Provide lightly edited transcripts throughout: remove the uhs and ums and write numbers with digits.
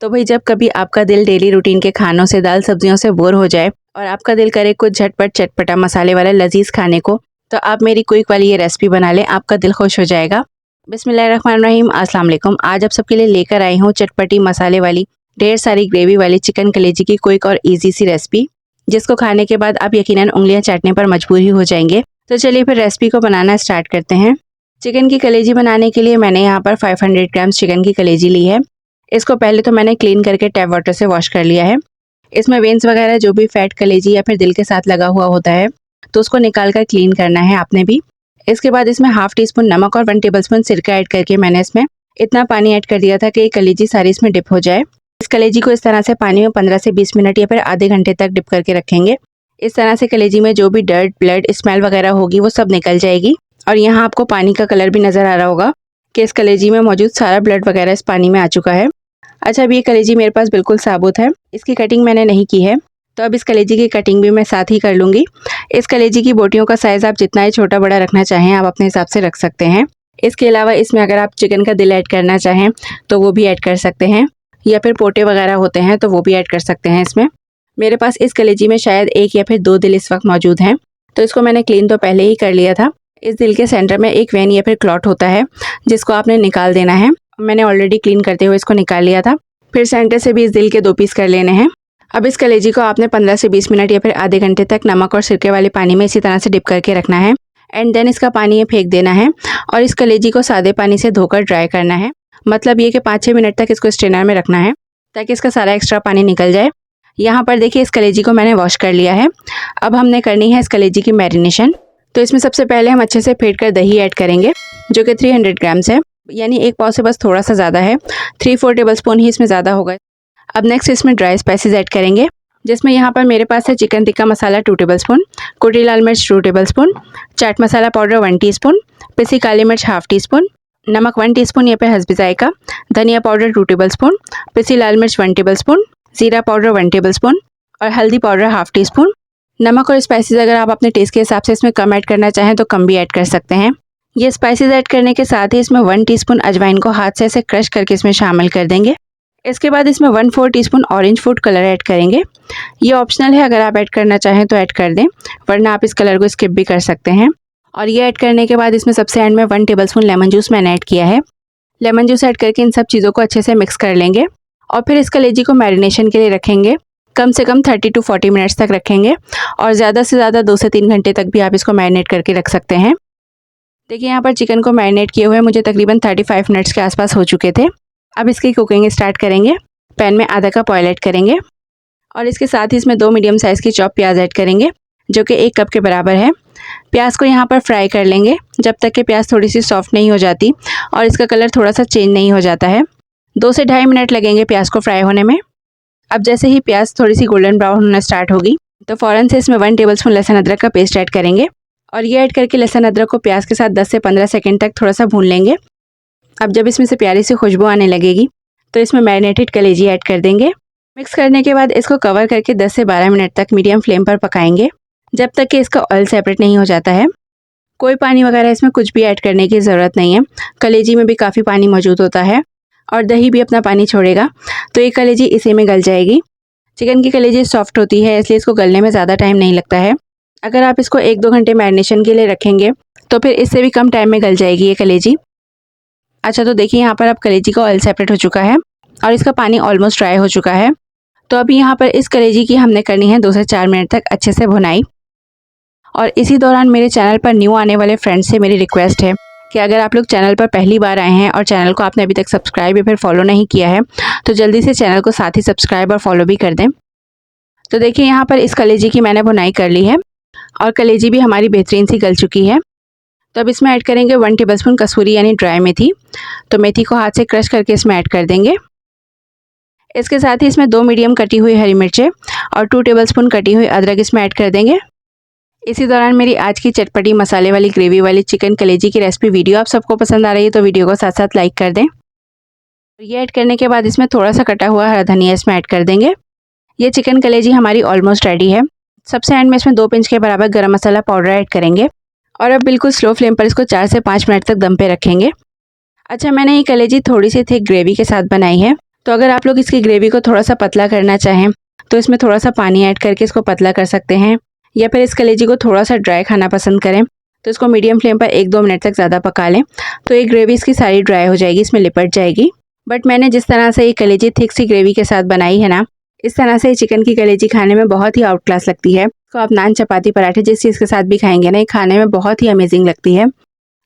तो भाई जब कभी आपका दिल डेली रूटीन के खानों से, दाल सब्जियों से बोर हो जाए और आपका दिल करे कुछ झटपट चटपटा मसाले वाला लजीज खाने को, तो आप मेरी क्विक वाली ये रेसिपी बना लें, आपका दिल खुश हो जाएगा। बिस्मिल्लाहिर्रहमानिर्रहीम, अस्सलाम वालेकुम। आज आप सबके लिए लेकर आई हूँ चटपटी मसाले वाली, ढेर सारी ग्रेवी वाली चिकन कलेजी की क्विक और ईजी सी रेसिपी, जिसको खाने के बाद आप यकीनन उंगलियां चाटने पर मजबूर ही हो जाएंगे। तो चलिए फिर रेसिपी को बनाना स्टार्ट करते हैं। चिकन की कलेजी बनाने के लिए मैंने यहाँ पर 500 ग्राम चिकन की कलेजी ली है। इसको पहले तो मैंने क्लीन करके टैप वाटर से वॉश कर लिया है। इसमें वेंस वगैरह जो भी फैट कलेजी या फिर दिल के साथ लगा हुआ होता है, तो उसको निकाल कर क्लीन करना है आपने भी। इसके बाद इसमें हाफ टी स्पून नमक और 1 टेबलस्पून सिरका ऐड करके मैंने इसमें इतना पानी ऐड कर दिया था कि कलेजी सारी इसमें डिप हो जाए। इस कलेजी को इस तरह से पानी में 15 से 20 मिनट या फिर आधे घंटे तक डिप करके रखेंगे। इस तरह से कलेजी में जो भी डर्ट, ब्लड, स्मेल वगैरह होगी वो सब निकल जाएगी। और यहाँ आपको पानी का कलर भी नज़र आ रहा होगा कि इस कलेजी में मौजूद सारा ब्लड वगैरह इस पानी में आ चुका है। अच्छा, अब ये कलेजी मेरे पास बिल्कुल साबुत है, इसकी कटिंग मैंने नहीं की है, तो अब इस कलेजी की कटिंग भी मैं साथ ही कर लूँगी। इस कलेजी की बोटियों का साइज़ आप जितना ही छोटा बड़ा रखना चाहें आप अपने हिसाब से रख सकते हैं। इसके अलावा इसमें अगर आप चिकन का दिल ऐड करना चाहें तो वो भी ऐड कर सकते हैं, या फिर पोटे वगैरह होते हैं तो वो भी ऐड कर सकते हैं इसमें। मेरे पास इस कलेजी में शायद 1 या फिर 2 दिल इस वक्त मौजूद हैं, तो इसको मैंने क्लीन तो पहले ही कर लिया था। इस दिल के सेंटर में एक वेन या फिर क्लॉट होता है जिसको आपने निकाल देना है। मैंने ऑलरेडी क्लीन करते हुए इसको निकाल लिया था। फिर सेंटर से भी इस दिल के 2 पीस कर लेने हैं। अब इस कलेजी को आपने 15 से 20 मिनट या फिर आधे घंटे तक नमक और सिरके वाले पानी में इसी तरह से डिप करके रखना है। एंड देन इसका पानी ये फेंक देना है और इस कलेजी को सादे पानी से धोकर ड्राई करना है। मतलब ये कि 5-6 मिनट तक इसको स्ट्रेनर में रखना है ताकि इसका सारा एक्स्ट्रा पानी निकल जाए। यहाँ पर देखिए इस कलेजी को मैंने वॉश कर लिया है। अब हमने करनी है इस कलेजी की मैरिनेशन। तो इसमें सबसे पहले हम अच्छे से फेंट कर दही ऐड करेंगे, जो कि 300 ग्राम्स है, यानी 1 पाव से बस थोड़ा सा ज़्यादा है। 3-4 टेबलस्पून ही इसमें ज़्यादा होगा। अब नेक्स्ट इसमें ड्राई स्पाइसेस ऐड करेंगे, जिसमें यहाँ पर मेरे पास है चिकन टिक्का मसाला 2 टेबलस्पून, कुटी लाल मिर्च 2 tablespoon, chaat masala powder 1 teaspoon, पिसी काली मिर्च हाफ टी स्पून, नमक 1 टीस्पून या फिर हस्बे जायका, धनिया पाउडर 2 टेबलस्पून, पिसी लाल मिर्च 1 टेबलस्पून, जीरा पाउडर 1 टेबलस्पून और हल्दी पाउडर हाफ टी स्पून। नमक और स्पाइसेस अगर आप अपने टेस्ट के हिसाब से इसमें कम ऐड करना चाहें तो कम भी ऐड कर सकते हैं। ये स्पाइसेस ऐड करने के साथ ही इसमें 1 टीस्पून अजवाइन को हाथ से ऐसे क्रश करके इसमें शामिल कर देंगे। इसके बाद इसमें 1/4 teaspoon orange food colour add करेंगे। ये ऑप्शनल है, अगर आप ऐड करना चाहें तो ऐड कर दें, वरना आप इस कलर को स्किप भी कर सकते हैं। और ये ऐड करने के बाद इसमें सबसे एंड में 1 टेबलस्पून लेमन जूस मैंने ऐड किया है। लेमन जूस ऐड करके इन सब चीज़ों को अच्छे से मिक्स कर लेंगे और फिर इस कलेजी को मैरिनेशन के लिए रखेंगे। कम से कम 30 to 40 मिनट्स तक रखेंगे और ज़्यादा से ज़्यादा 2 से 3 घंटे तक भी आप इसको मैरिनेट करके रख सकते हैं। देखिए यहाँ पर चिकन को मैरिनेट किए हुए मुझे तकरीबन 35 मिनट्स के आसपास हो चुके थे। अब इसकी कुकिंग स्टार्ट करेंगे। पैन में आधा कप ऑयल ऐड करेंगे और इसके साथ ही इसमें 2 मीडियम साइज़ की चॉप प्याज ऐड करेंगे, जो कि 1 कप के बराबर है। प्याज को यहाँ पर फ्राई कर लेंगे जब तक कि प्याज थोड़ी सी सॉफ्ट नहीं हो जाती और इसका कलर थोड़ा सा चेंज नहीं हो जाता है। 2 से 2.5 मिनट लगेंगे प्याज को फ्राई होने में। अब जैसे ही प्याज थोड़ी सी गोल्डन ब्राउन होना स्टार्ट होगी तो फ़ौरन से इसमें 1 टेबलस्पून लहसुन अदरक का पेस्ट ऐड करेंगे और ये ऐड करके लहसुन अदरक को प्याज के साथ 10 से 15 सेकंड तक थोड़ा सा भून लेंगे। अब जब इसमें से प्यारी सी खुशबू आने लगेगी तो इसमें मैरिनेटेड कलेजी ऐड कर देंगे। मिक्स करने के बाद इसको कवर करके 10 से 12 मिनट तक मीडियम फ्लेम पर पकाएंगे, जब तक कि इसका ऑयल सेपरेट नहीं हो जाता है। कोई पानी वगैरह इसमें कुछ भी ऐड करने की ज़रूरत नहीं है। कलेजी में भी काफ़ी पानी मौजूद होता है और दही भी अपना पानी छोड़ेगा, तो ये कलेजी इसी में गल जाएगी। चिकन की कलेजी सॉफ्ट होती है, इसलिए इसको गलने में ज़्यादा टाइम नहीं लगता है। अगर आप इसको 1-2 घंटे मैरिनेशन के लिए रखेंगे तो फिर इससे भी कम टाइम में गल जाएगी ये कलेजी। अच्छा, तो देखिए यहाँ पर अब कलेजी का ऑयल सेपरेट हो चुका है और इसका पानी ऑलमोस्ट ड्राई हो चुका है। तो अभी यहाँ पर इस कलेजी की हमने करनी है 2 से 4 मिनट तक अच्छे से भुनाई। और इसी दौरान मेरे चैनल पर न्यू आने वाले फ्रेंड्स से मेरी रिक्वेस्ट है कि अगर आप लोग चैनल पर पहली बार आए हैं और चैनल को आपने अभी तक सब्सक्राइब या फिर फॉलो नहीं किया है तो जल्दी से चैनल को साथ ही सब्सक्राइब और फॉलो भी कर दें। तो देखिए यहाँ पर इस कलेजी की मैंने भुनाई कर ली है और कलेजी भी हमारी बेहतरीन सी गल चुकी है। तो अब इसमें ऐड करेंगे 1 टेबलस्पून कसूरी यानी ड्राई मेथी। तो मेथी को हाथ से क्रश करके इसमें ऐड कर देंगे। इसके साथ ही इसमें 2 मीडियम कटी हुई हरी मिर्चें और 2 टेबलस्पून कटी हुई अदरक इसमें ऐड कर देंगे। इसी दौरान मेरी आज की चटपटी मसाले वाली ग्रेवी वाली चिकन कलेजी की रेसिपी वीडियो आप सबको पसंद आ रही है तो वीडियो को साथ साथ लाइक कर दें। ये ऐड करने के बाद इसमें थोड़ा सा कटा हुआ हरा धनिया इसमें ऐड कर देंगे। ये चिकन कलेजी हमारी ऑलमोस्ट रेडी है। सबसे एंड में इसमें 2 पिंच के बराबर गरम मसाला पाउडर ऐड करेंगे और अब बिल्कुल स्लो फ्लेम पर इसको 4 से 5 मिनट तक दम पे रखेंगे। अच्छा, मैंने ये कलेजी थोड़ी सी थिक ग्रेवी के साथ बनाई है, तो अगर आप लोग इसकी ग्रेवी को थोड़ा सा पतला करना चाहें तो इसमें थोड़ा सा पानी ऐड करके इसको पतला कर सकते हैं, या फिर इस कलेजी को थोड़ा सा ड्राई खाना पसंद करें तो इसको मीडियम फ्लेम पर 1-2 मिनट तक ज़्यादा पका लें तो ये ग्रेवी इसकी सारी ड्राई हो जाएगी, इसमें लिपट जाएगी। बट मैंने जिस तरह से ये कलेजी थिक सी ग्रेवी के साथ बनाई है ना, इस तरह से ये चिकन की कलेजी खाने में बहुत ही आउट क्लास लगती है। तो आप नान, चपाती, पराठे जिस चीज़ के साथ भी खाएंगे ना, ये खाने में बहुत ही अमेजिंग लगती है।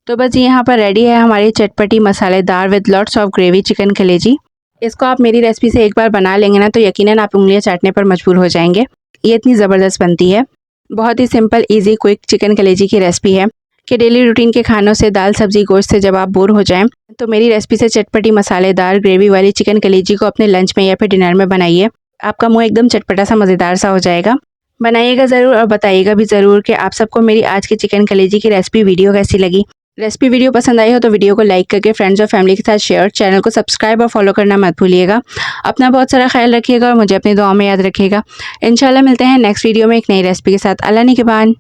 तो बस यहाँ पर रेडी है हमारी चटपटी मसालेदार with lots of gravy chicken कलेजी। इसको आप मेरी रेसिपी से एक बार बना लेंगे ना तो यकीनन आप उंगलियां चाटने पर मजबूर हो जाएंगे। ये इतनी ज़बरदस्त बनती है। बहुत ही सिंपल, इजी, क्विक चिकन कलेजी की रेसिपी है कि डेली रूटीन के खानों से, दाल, सब्जी, गोश्त से जब आप बोर हो जाएं तो मेरी रेसिपी से चटपटी मसालेदार ग्रेवी वाली चिकन कलेजी को अपने लंच में या फिर डिनर में बनाइए। आपका मुंह एकदम चटपटा सा मज़ेदार सा हो जाएगा। बनाइएगा ज़रूर और बताइएगा भी ज़रूर कि आप सबको मेरी आज की चिकन कलेजी की रेसिपी वीडियो कैसी लगी। रेसिपी वीडियो पसंद आई हो तो वीडियो को लाइक करके फ्रेंड्स और फैमिली के साथ शेयर, चैनल को सब्सक्राइब और फॉलो करना मत भूलिएगा। अपना बहुत सारा ख्याल रखिएगा और मुझे अपनी दुआ में याद रखिएगा। इंशाल्लाह मिलते हैं नेक्स्ट वीडियो में एक नई रेसिपी के साथ। अल्लाह निगहबान।